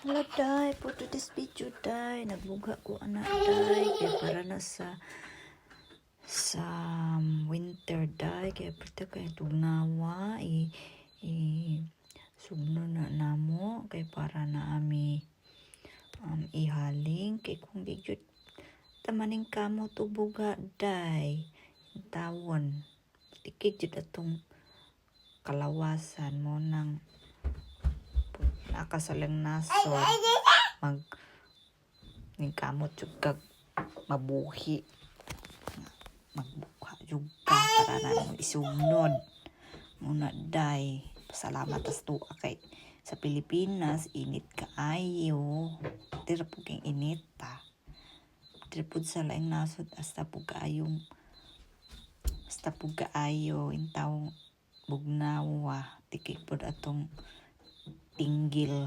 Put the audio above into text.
Hello, day. For today's video, day. Nagbuga ko anak, day. Kaya para na sa winter, day. Kaya pwede kaya tugnawa. Subno na namo. Kaya para na ami ihaling. Kaya kung di jud tamaning kamo tubuga, day. Tawon. Tikit jud atong kalawasan mo ng nakasalang nasod ning kamot jud kag mabuhi magbuka jud ka para na isunod muna day. Pasalamat as tuwa kay sa Pilipinas init kaayo, dira pud kay init ta, dira pud sa laing nasod hasta pud kaayo intaw bugnawa tikit pud atong tinggil.